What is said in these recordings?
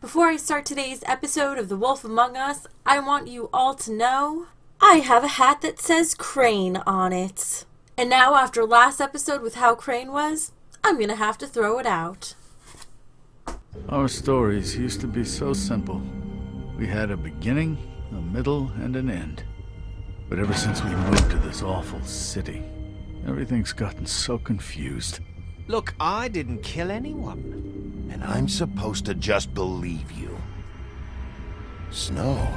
Before I start today's episode of The Wolf Among Us, I want you all to know I have a hat that says Crane on it. And now, after last episode with how Crane was, I'm gonna have to throw it out. Our stories used to be so simple. We had a beginning, a middle, and an end. But ever since we moved to this awful city, everything's gotten so confused. Look, I didn't kill anyone. And I'm supposed to just believe you. Snow.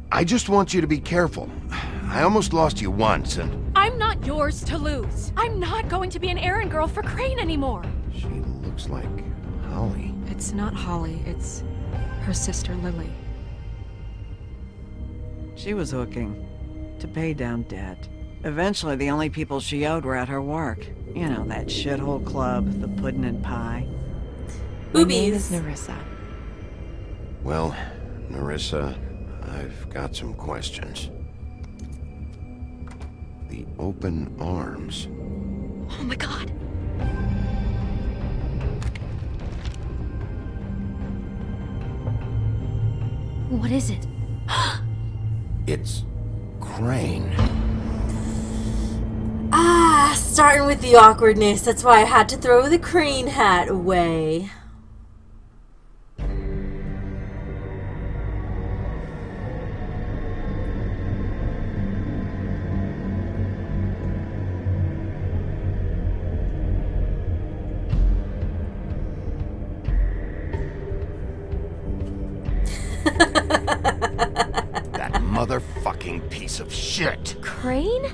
I just want you to be careful. I almost lost you once, and... I'm not yours to lose. I'm not going to be an errand girl for Crane anymore. She looks like Holly. It's not Holly, it's her sister Lily. She was hooking to pay down debt. Eventually, the only people she owed were at her work. You know, that shithole club, the Puddin' and Pie. My name Boobies. is Nerissa. Well, Nerissa, I've got some questions. The open arms. Oh my god. What is it? It's Crane. Starting with the awkwardness. That's why I had to throw the Crane hat away. That motherfucking piece of shit. Crane?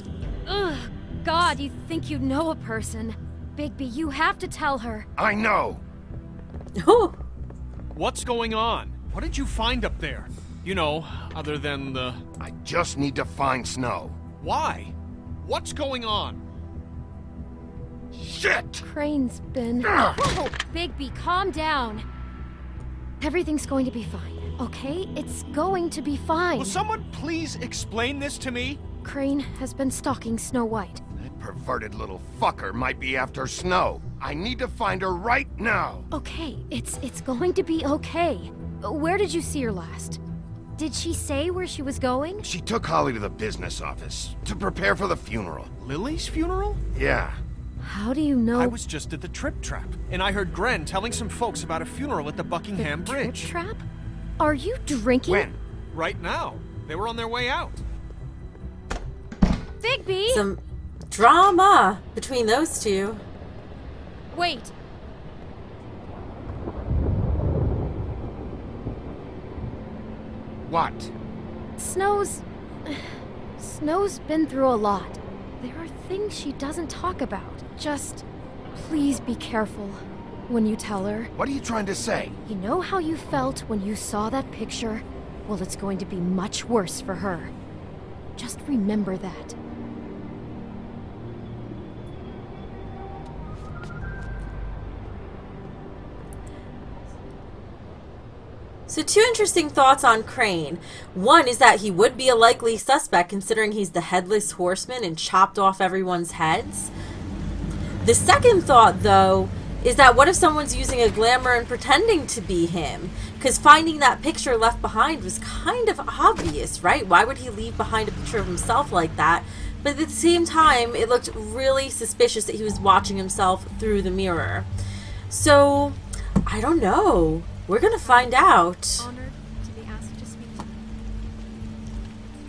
Ugh. God, you think you know a person. Bigby, you have to tell her. I know. Oh, What's going on? What did you find up there? You know, other than the... I just need to find Snow. Why? What's going on? Shit! Crane's been... Whoa! Bigby, calm down. Everything's going to be fine, okay? It's going to be fine. Will someone please explain this to me? Crane has been stalking Snow White. That perverted little fucker might be after Snow. I need to find her right now. Okay, it's going to be okay. Where did you see her last? Did she say where she was going? She took Holly to the business office to prepare for the funeral. Lily's funeral? Yeah. How do you know? I was just at the Trip Trap, and I heard Gren telling some folks about a funeral at the Buckingham Bridge. Trip Trap? Are you drinking? When? Right now. They were on their way out. Bigby! some drama between those two. Wait. What? Snow's been through a lot. There are things she doesn't talk about. Just please be careful when you tell her. What are you trying to say? You know how you felt when you saw that picture? Well, it's going to be much worse for her. Just remember that. So two interesting thoughts on Crane. One is that he would be a likely suspect considering he's the headless horseman and chopped off everyone's heads. The second thought, though, is that what if someone's using a glamour and pretending to be him? Because finding that picture left behind was kind of obvious, right? Why would he leave behind a picture of himself like that? But at the same time, it looked really suspicious that he was watching himself through the mirror. So, I don't know. We're gonna find out. Honored to be asked to speak to you.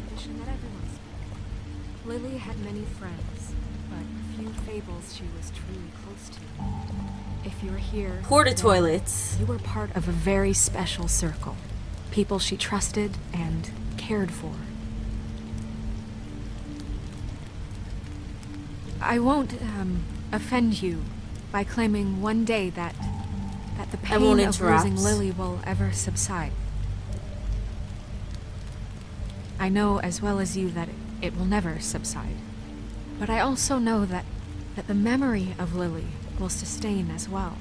Tradition that everyone spoke. Lily had many friends, but few Fables she was truly close to. If you're here... Porta toilets. You were part of a very special circle. People she trusted and cared for. I won't, offend you by claiming one day that the I won't pain of interrupt. losing Lily will ever subside. I know as well as you that it will never subside. But I also know that the memory of Lily will sustain as well.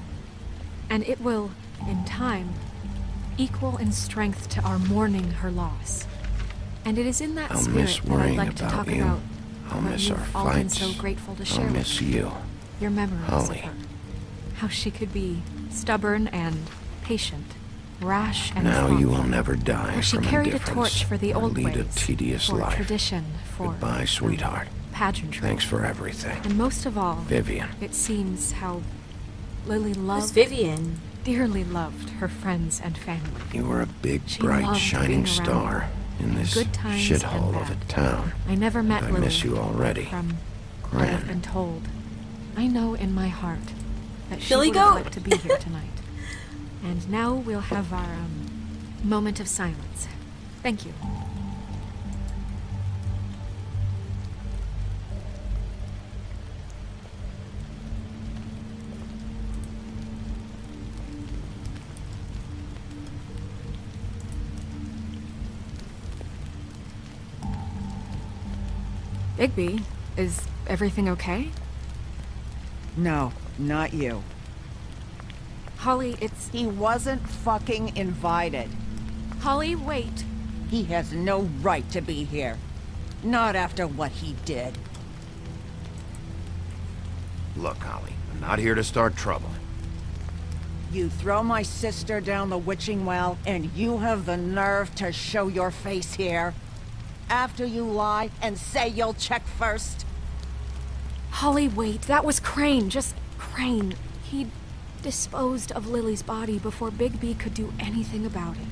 And it will, in time, equal in strength to our mourning her loss. And it is in that I'll spirit miss that I'd worrying like to about talk you. about I'll what miss you've our all been fights. so grateful to share I'll with miss me. you. Your memories Holly. of her. how she could be stubborn and patient, rash and Now thoughtful. you will never die Where she from carried a indifference torch for the or old lead a ways, tedious for life. tradition, for Goodbye, sweetheart. pageantry. Thanks for everything. And most of all, Vivian. it seems how Lily Who's loved, Vivian? dearly loved her friends and family. You were a big, She bright, loved shining being around star in this good times shithole and of a bad. town. I never met I Lily. miss you already. From what I've Gran. been told, I know in my heart that she Billy would have Goat. liked to be here tonight. And now we'll have our moment of silence. Thank you. Bigby, is everything okay? No, not you. Holly, it's... He wasn't fucking invited. Holly, wait. He has no right to be here. Not after what he did. Look, Holly, I'm not here to start trouble. You throw my sister down the witching well, and you have the nerve to show your face here? After you lie and say you'll check first? Holly, wait. That was Crane. Just Crane. He disposed of Lily's body before Bigby could do anything about it.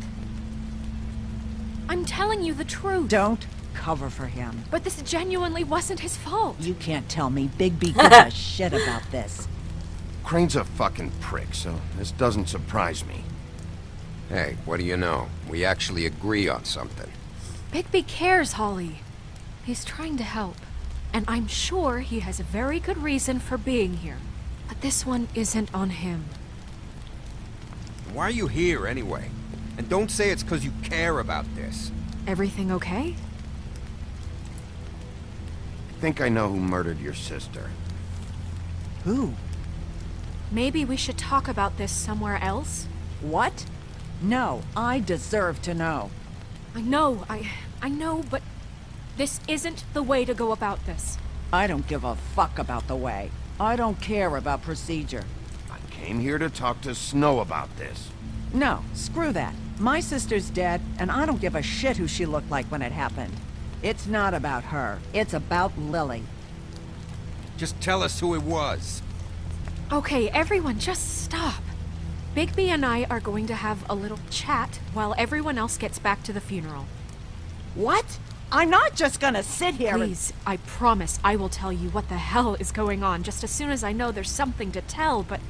I'm telling you the truth. Don't cover for him. But this genuinely wasn't his fault. You can't tell me Bigby gives a shit about this. Crane's a fucking prick, so this doesn't surprise me. Hey, what do you know? We actually agree on something. Bigby cares, Holly. He's trying to help. And I'm sure he has a very good reason for being here. But this one isn't on him. Why are you here, anyway? And don't say it's because you care about this. Everything okay? I think I know who murdered your sister. Who? Maybe we should talk about this somewhere else? What? No, I deserve to know. I know, but this isn't the way to go about this. I don't give a fuck about the way. I don't care about procedure. I came here to talk to Snow about this. No, screw that. My sister's dead, and I don't give a shit who she looked like when it happened. It's not about her. It's about Lily. Just tell us who it was. Okay, everyone, just stop. Bigby and I are going to have a little chat while everyone else gets back to the funeral. What? I'm not just gonna sit here Please, I promise I will tell you what the hell is going on just as soon as I know there's something to tell, but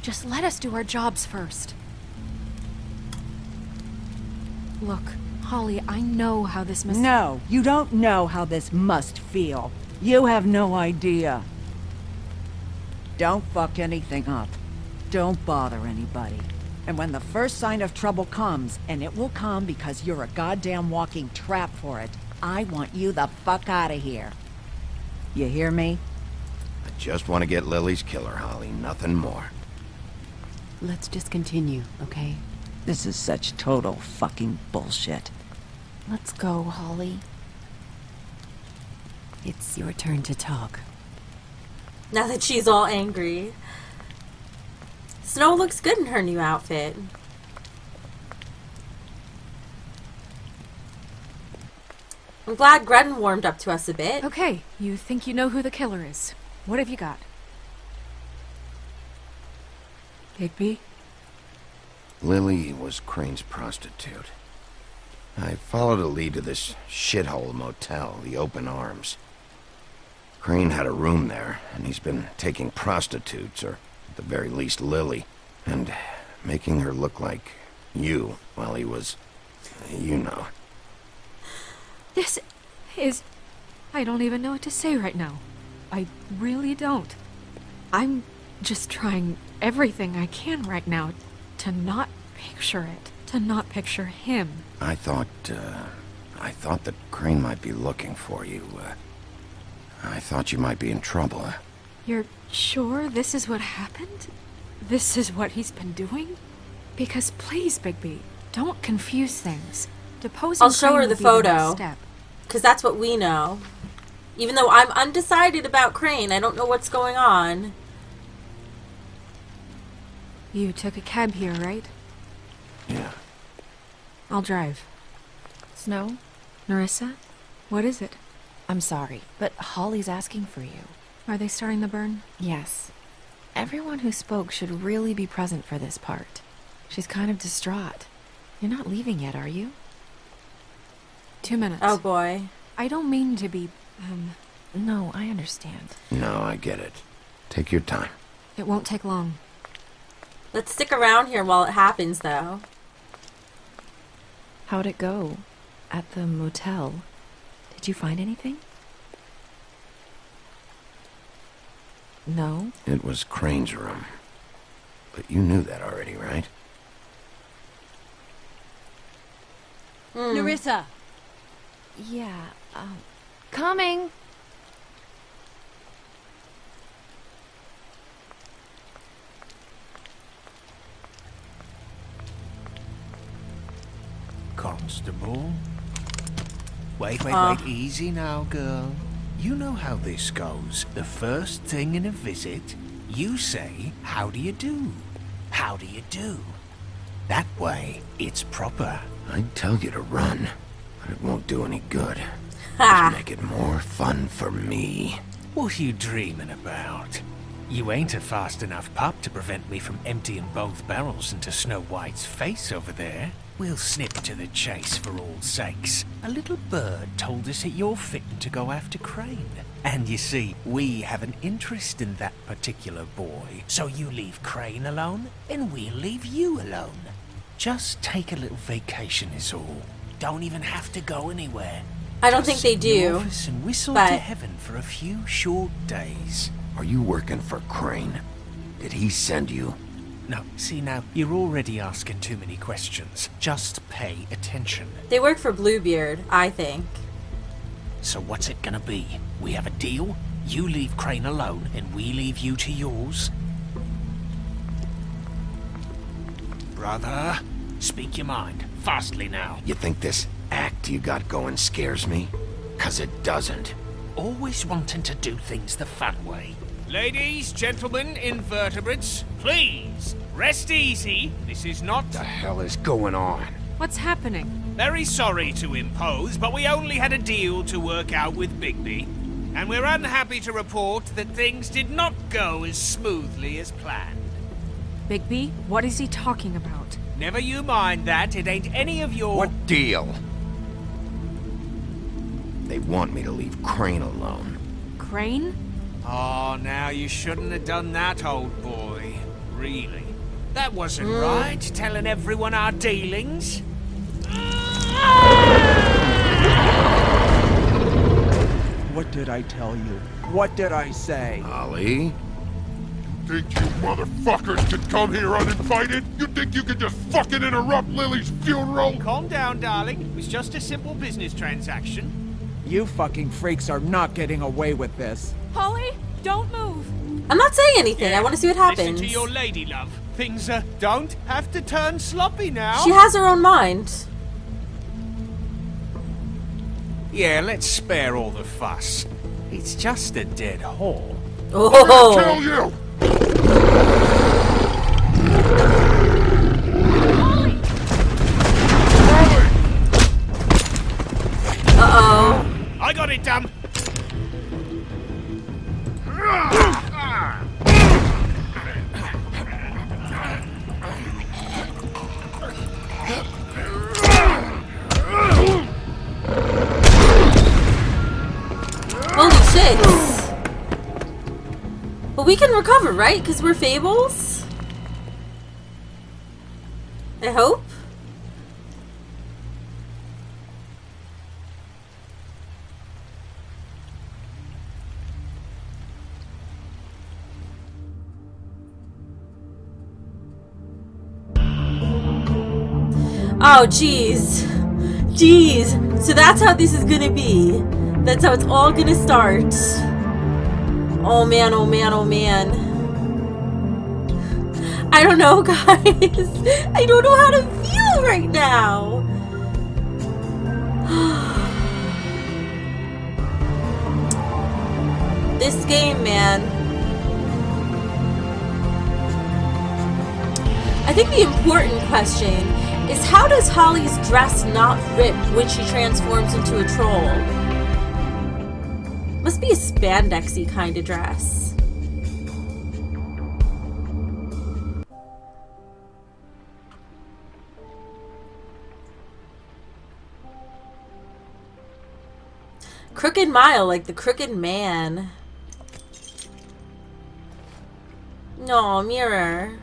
just let us do our jobs first. Look, Holly, I know how this must... No, you don't know how this must feel. You have no idea. Don't fuck anything up. Don't bother anybody. And when the first sign of trouble comes, and it will come because you're a goddamn walking trap for it, I want you the fuck out of here. You hear me? I just want to get Lily's killer, Holly, nothing more. Let's just continue, okay? This is such total fucking bullshit. Let's go, Holly. It's your turn to talk. Now that she's all angry. Snow looks good in her new outfit. I'm glad Gretton warmed up to us a bit. Okay, you think you know who the killer is. What have you got? Bigby? Lily was Crane's prostitute. I followed a lead to this shithole motel, the Open Arms. Crane had a room there, and he's been taking prostitutes, or at the very least Lily, and making her look like you while he was, you know. This is... I don't even know what to say right now. I really don't. I'm just trying everything I can right now to not picture it. To not picture him. I thought that Crane might be looking for you. I thought you might be in trouble. You're sure this is what happened? This is what he's been doing? Because please, Bigby, don't confuse things. Deposing I'll show Crane her will the be next photo. step. Because that's what we know. Even though I'm undecided about Crane, I don't know what's going on. You took a cab here, right? Yeah. I'll drive. Snow? Nerissa? What is it? I'm sorry, but Holly's asking for you. Are they starting the burn? Yes. Everyone who spoke should really be present for this part. She's kind of distraught. You're not leaving yet, are you? 2 minutes. Oh boy. I don't mean to be, No, I understand. No, I get it. Take your time. It won't take long. Let's stick around here while it happens, though. How'd it go? At the motel? Did you find anything? No? It was Crane's room. But you knew that already, right? Nerissa! Yeah, coming! Constable? Wait, easy now, girl. You know how this goes. The first thing in a visit, you say, how do you do? How do you do? That way, it's proper. I'd tell you to run, but it won't do any good. Ha! Just make it more fun for me. What are you dreaming about? You ain't a fast enough pup to prevent me from emptying both barrels into Snow White's face over there. We'll snip to the chase for all sakes. A little bird told us that you're fitting to go after Crane. And you see, we have an interest in that particular boy. So you leave Crane alone, and we'll leave you alone. Just take a little vacation is all. Don't even have to go anywhere. I don't Just think they sit in the do, office and whistle but- to heaven for a few short days. Are you working for Crane? Did he send you? No, see now, you're already asking too many questions. Just pay attention. They work for Bluebeard, I think. So what's it gonna be? We have a deal? You leave Crane alone, and we leave you to yours? Brother, speak your mind. Fastly now. You think this act you got going scares me? 'Cause it doesn't. Always wanting to do things the fun way. Ladies, gentlemen, invertebrates, please, rest easy. This is not... The hell is going on? What's happening? Very sorry to impose, but we only had a deal to work out with Bigby. And we're unhappy to report that things did not go as smoothly as planned. Bigby, what is he talking about? Never you mind that, it ain't any of your... What deal? They want me to leave Crane alone. Crane? Oh, now you shouldn't have done that, old boy. Really. That wasn't right, telling everyone our dealings. What did I tell you? What did I say? Ollie? Think you motherfuckers could come here uninvited? You think you could just fucking interrupt Lily's funeral? Calm down, darling. It was just a simple business transaction. You fucking freaks are not getting away with this. Holly, don't move! I'm not saying anything. I want to see what happens. Listen to your lady, love. Things don't have to turn sloppy now. She has her own mind. Yeah, let's spare all the fuss. It's just a dead hole. Oh! Kill you! Uh-oh. I got it, damn. Holy shit. But we can recover, right? Because we're Fables? I hope? Oh, jeez. Jeez. So that's how this is gonna be. That's how it's all gonna start. Oh man, oh man, oh man. I don't know, guys. I don't know how to feel right now. This game, man. think the important question is, how does Holly's dress not rip when she transforms into a troll? Must be a spandexy kind of dress. Crooked Mile, like the Crooked Man. No, mirror.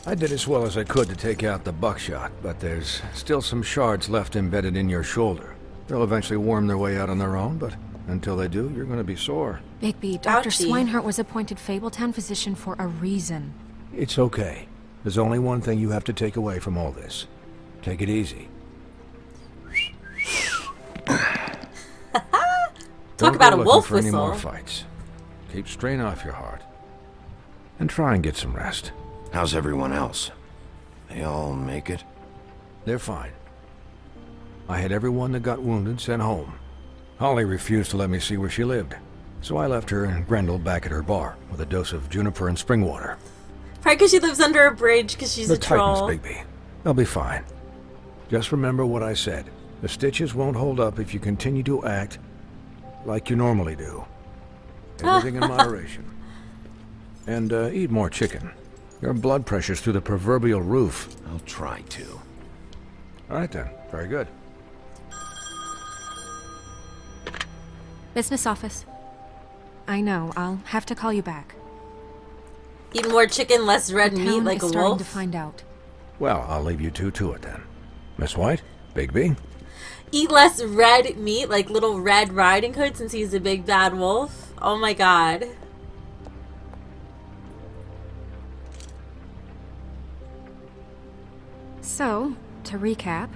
I did as well as I could to take out the buckshot, but there's still some shards left embedded in your shoulder. They'll eventually worm their way out on their own, but until they do, you're going to be sore. Bigby, Dr. Swinehart was appointed Fabletown physician for a reason. It's okay. There's only one thing you have to take away from all this. Take it easy. Talk about a wolf for any whistle. more fights. Keep strain off your heart. And try and get some rest. How's everyone else? They all make it? They're fine. I had everyone that got wounded sent home. Holly refused to let me see where she lived, so I left her and Grendel back at her bar with a dose of juniper and spring water. Probably because she lives under a bridge because she's a troll. The Titans, Bigby. They'll be fine. Just remember what I said. The stitches won't hold up if you continue to act like you normally do. Everything in moderation. And eat more chicken. Your blood pressure's through the proverbial roof. I'll try to. All right then. Very good. Business office. I know. I'll have to call you back. Eat more chicken, less red meat, Town like is a starting wolf. to find out. Well, I'll leave you two to it then. Miss White, Bigby. Eat less red meat, like Little Red Riding Hood, since he's a big bad wolf. Oh my god. So, to recap.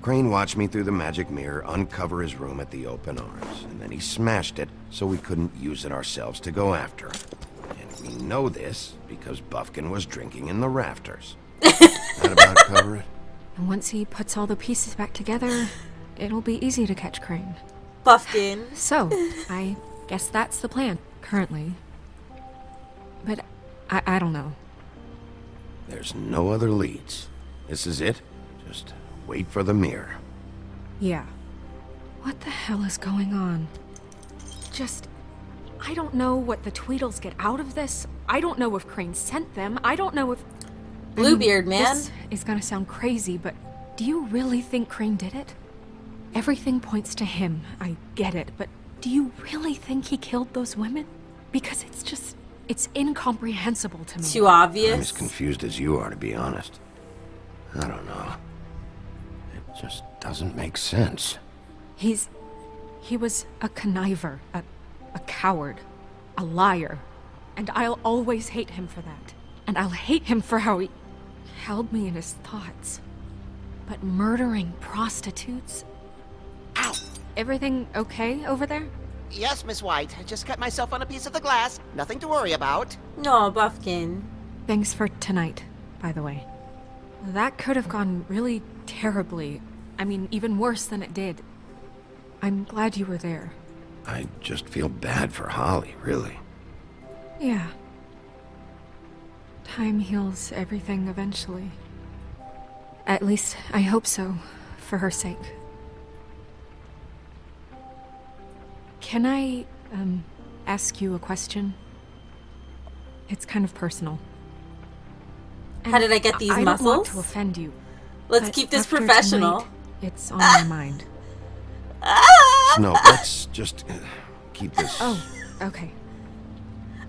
Crane watched me through the magic mirror uncover his room at the open arms, and then he smashed it so we couldn't use it ourselves to go after him. And we know this because Buffkin was drinking in the rafters. That about cover it? And once he puts all the pieces back together, it'll be easy to catch Crane. Buffkin. So, I guess that's the plan, currently. But I don't know. There's no other leads. This is it. Just wait for the mirror. Yeah. What the hell is going on? I don't know what the Tweedles get out of this. I don't know if Crane sent them. I don't know if... Bluebeard, man. This is gonna sound crazy, but do you really think Crane did it? Everything points to him. I get it, but do you really think he killed those women? Because it's incomprehensible to me. Too obvious? I'm as confused as you are, to be honest. I don't know. It just doesn't make sense. He was a conniver, a coward, a liar, and I'll always hate him for that. And I'll hate him for how he held me in his thoughts. But murdering prostitutes? Ow! Everything okay over there? Yes, Miss White. I just cut myself on a piece of the glass. Nothing to worry about. No, Buffkin. Thanks for tonight, by the way. That could have gone really terribly. I mean, even worse than it did. I'm glad you were there. I just feel bad for Holly, really. Yeah. Time heals everything eventually. At least, I hope so, for her sake. Can I, ask you a question? It's kind of personal. And how did I get these muscles? I don't want to offend you. Let's keep this professional. Tonight, it's on my mind. No, let's just keep this... Oh, okay.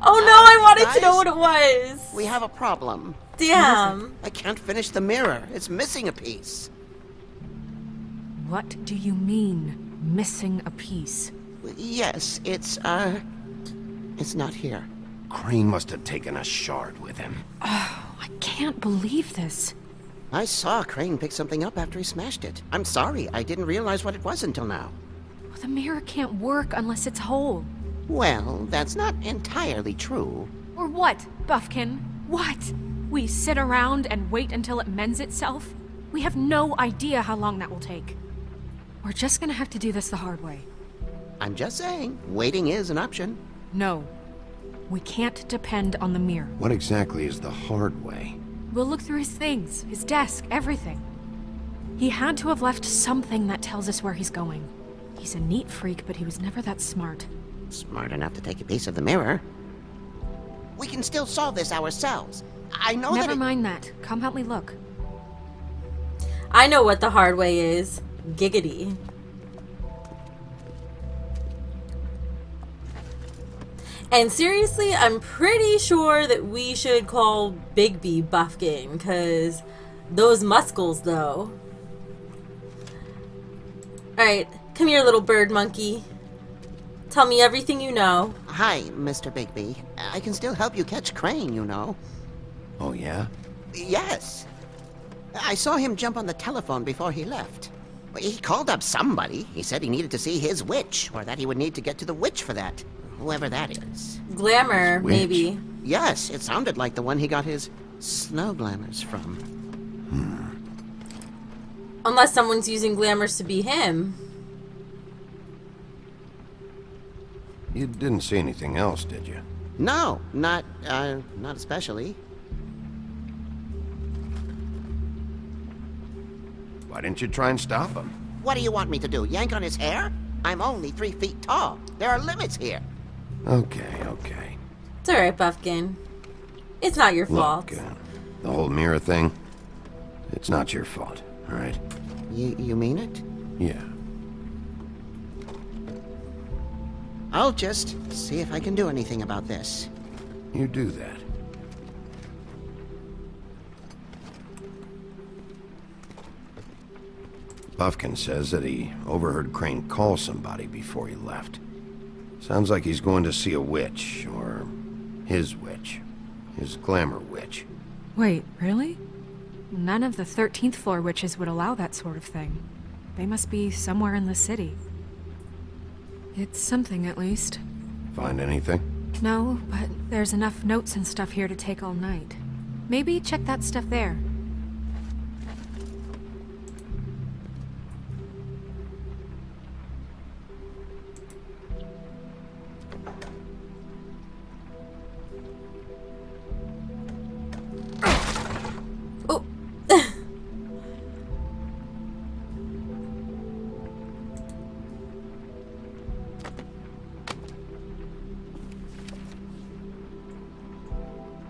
Oh no, I wanted to know what it was. We have a problem. Damn. I can't finish the mirror. It's missing a piece. What do you mean, missing a piece? Yes, it's not here. Crane must have taken a shard with him. Oh, I can't believe this. I saw Crane pick something up after he smashed it. I'm sorry, I didn't realize what it was until now. Well, the mirror can't work unless it's whole. Well, that's not entirely true. Or what, Buffkin? What? We sit around and wait until it mends itself? We have no idea how long that will take. We're just gonna have to do this the hard way. I'm just saying, waiting is an option. No. We can't depend on the mirror. What exactly is the hard way? We'll look through his things, his desk, everything. He had to have left something that tells us where he's going. He's a neat freak, but he was never that smart. Smart enough to take a piece of the mirror. We can still solve this ourselves. I know Never mind that. Come help me look. I know what the hard way is. Giggity. And seriously, I'm pretty sure that we should call Bigby Buffkin, because those muscles, though. Alright, come here, little bird monkey. Tell me everything you know. Hi, Mr. Bigby. I can still help you catch Crane, you know. Oh, yeah? Yes. I saw him jump on the telephone before he left. He called up somebody. He said he needed to see his witch, or that he would need to get to the witch for that. Whoever that is. Glamour, maybe. Yes, it sounded like the one he got his snow glamours from. Unless someone's using glamours to be him. You didn't see anything else, did you? No, not especially. Why didn't you try and stop him? What do you want me to do, yank on his hair? I'm only 3 feet tall. There are limits here. Okay. It's alright, Buffkin. It's not your fault. Look, the whole mirror thing, it's not your fault, alright? You mean it? Yeah. I'll just see if I can do anything about this. You do that. Buffkin says that he overheard Crane call somebody before he left. Sounds like he's going to see a witch, or his witch. His glamour witch. Wait, really? None of the 13th floor witches would allow that sort of thing. They must be somewhere in the city. It's something, at least. Find anything? No, but there's enough notes and stuff here to take all night. Maybe check that stuff there. Oh.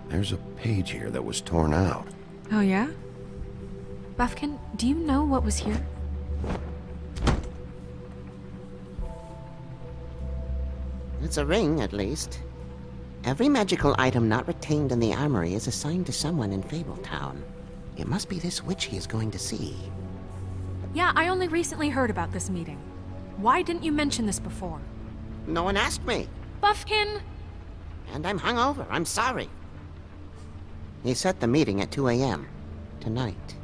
There's a page here that was torn out. Oh, yeah? Buffkin, do you know what was here? It's a ring, at least. Every magical item not retained in the armory is assigned to someone in Fabletown. It must be this witch he is going to see. Yeah, I only recently heard about this meeting. Why didn't you mention this before? No one asked me. Buffkin! And I'm hungover. I'm sorry. He set the meeting at 2 a.m. tonight.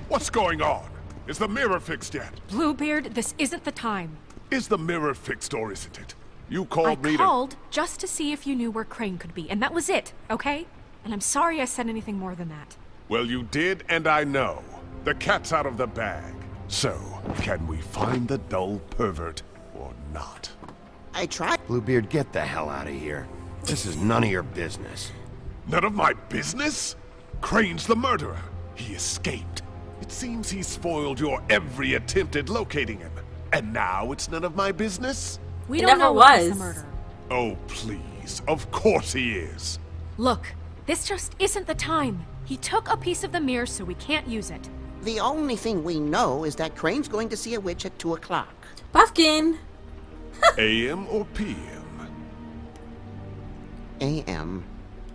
What's going on? Is the mirror fixed yet? Bluebeard, this isn't the time. Is the mirror fixed or isn't it? You called me I called just to see if you knew where Crane could be, and that was it, okay? And I'm sorry I said anything more than that. Well, you did, and I know. The cat's out of the bag. So, can we find the dull pervert or not? I tried. Bluebeard, get the hell out of here. This is none of your business. None of my business? Crane's the murderer. He escaped. It seems he spoiled your every attempt at locating him. And now it's none of my business? We don't know what was the murder. Oh, please. Of course he is. Look, this just isn't the time. He took a piece of the mirror, so we can't use it. The only thing we know is that Crane's going to see a witch at 2 o'clock. Buffkin! AM or PM? AM.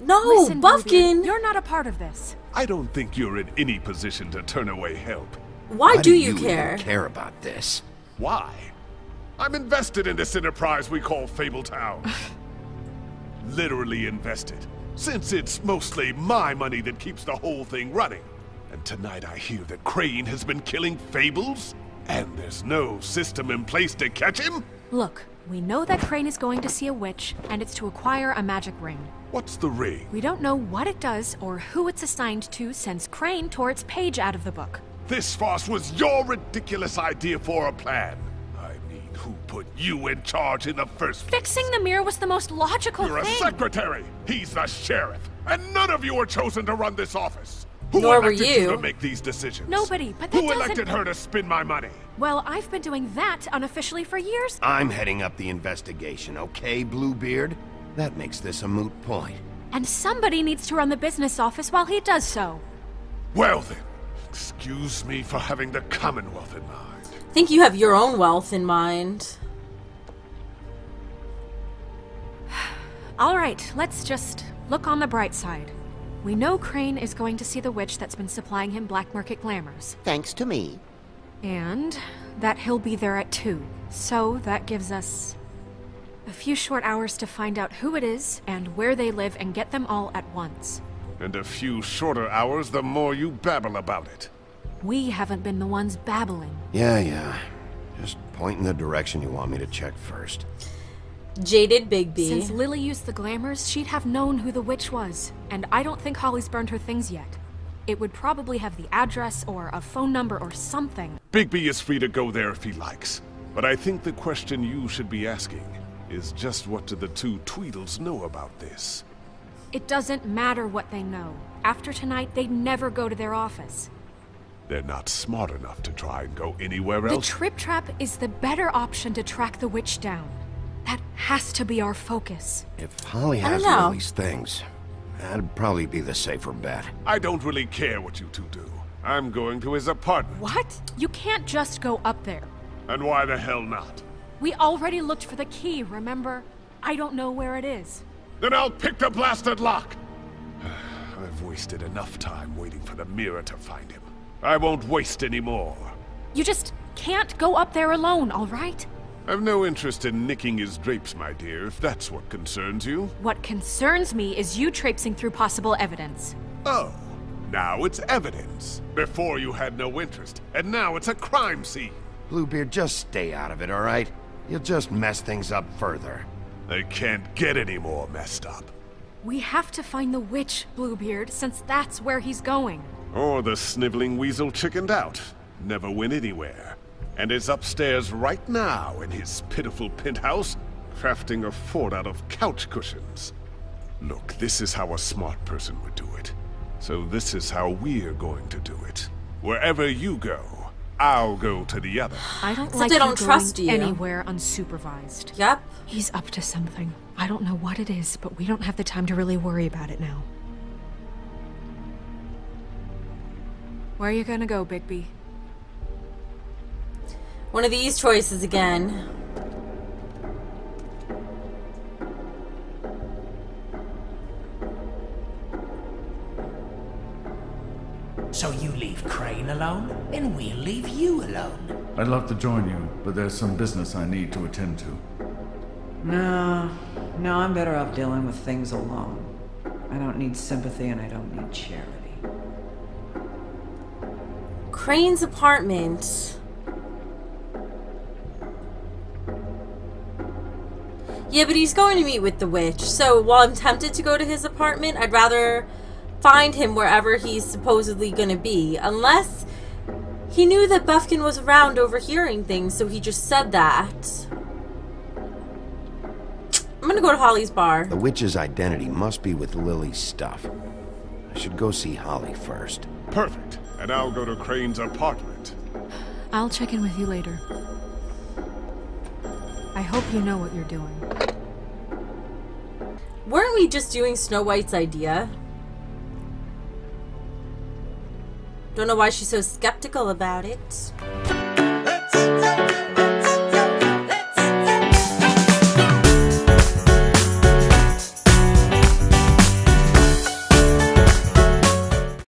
No, Listen, Buffkin! Bluebeard, you're not a part of this. I don't think you're in any position to turn away help. Why do you even care? Care about this? Why? I'm invested in this enterprise we call Fabletown. Literally invested. Since it's mostly my money that keeps the whole thing running. And tonight I hear that Crane has been killing Fables? And there's no system in place to catch him? Look, we know that Crane is going to see a witch, and it's to acquire a magic ring. What's the ring? We don't know what it does or who it's assigned to since Crane tore its page out of the book. This farce was your ridiculous idea for a plan. I mean, who put you in charge in the first place? Fixing the mirror was the most logical You're thing. a secretary! He's the sheriff! And none of you were chosen to run this office! Nor were elected you to make these decisions? Nobody, but that Who doesn't... elected her to spend my money? Well, I've been doing that unofficially for years. I'm heading up the investigation, okay, Bluebeard? That makes this a moot point. And somebody needs to run the business office while he does so. Well then, excuse me for having the Commonwealth in mind. I think you have your own wealth in mind. All right, let's just look on the bright side. We know Crane is going to see the witch that's been supplying him black market glamours. Thanks to me. And that he'll be there at 2. So that gives us a few short hours to find out who it is and where they live and get them all at once. And a few shorter hours the more you babble about it. We haven't been the ones babbling. Yeah. Just point in the direction you want me to check first. Jaded Bigby. Since Lily used the glamours, she'd have known who the witch was. And I don't think Holly's burned her things yet. It would probably have the address or a phone number or something. Bigby is free to go there if he likes. But I think the question you should be asking is just what do the two Tweedles know about this? It doesn't matter what they know. After tonight, they'd never go to their office. They're not smart enough to try and go anywhere else. The Trip Trap is the better option to track the witch down. That has to be our focus. If Holly has Lily's things, that'd probably be the safer bet. I don't really care what you two do. I'm going to his apartment. What? You can't just go up there. And why the hell not? We already looked for the key, remember? I don't know where it is. Then I'll pick the blasted lock! I've wasted enough time waiting for the mirror to find him. I won't waste any more. You just can't go up there alone, all right? I've no interest in nicking his drapes, my dear, if that's what concerns you. What concerns me is you traipsing through possible evidence. Oh, now it's evidence. Before you had no interest, and now it's a crime scene. Bluebeard, just stay out of it, all right? You'll just mess things up further. They can't get any more messed up. We have to find the witch, Bluebeard, since that's where he's going. Or the sniveling weasel chickened out. Never went anywhere. And is upstairs right now in his pitiful penthouse, crafting a fort out of couch cushions. Look, this is how a smart person would do it. So this is how we're going to do it. Wherever you go, I'll go to the other. I don't Except like I him don't trust going you. anywhere unsupervised. Yep. He's up to something. I don't know what it is, but we don't have the time to really worry about it now. Where are you gonna go, Bigby? One of these choices again. So you leave Crane alone, and we'll leave you alone. I'd love to join you, but there's some business I need to attend to. No, I'm better off dealing with things alone. I don't need sympathy and I don't need charity. Crane's apartment. Yeah, but he's going to meet with the witch, so while I'm tempted to go to his apartment, I'd rather find him wherever he's supposedly gonna be. Unless he knew that Buffkin was around overhearing things, so he just said that. I'm gonna go to Holly's bar. The witch's identity must be with Lily's stuff. I should go see Holly first. Perfect. And I'll go to Crane's apartment. I'll check in with you later. I hope you know what you're doing. Weren't we just doing Snow White's idea? Don't know why she's so skeptical about it.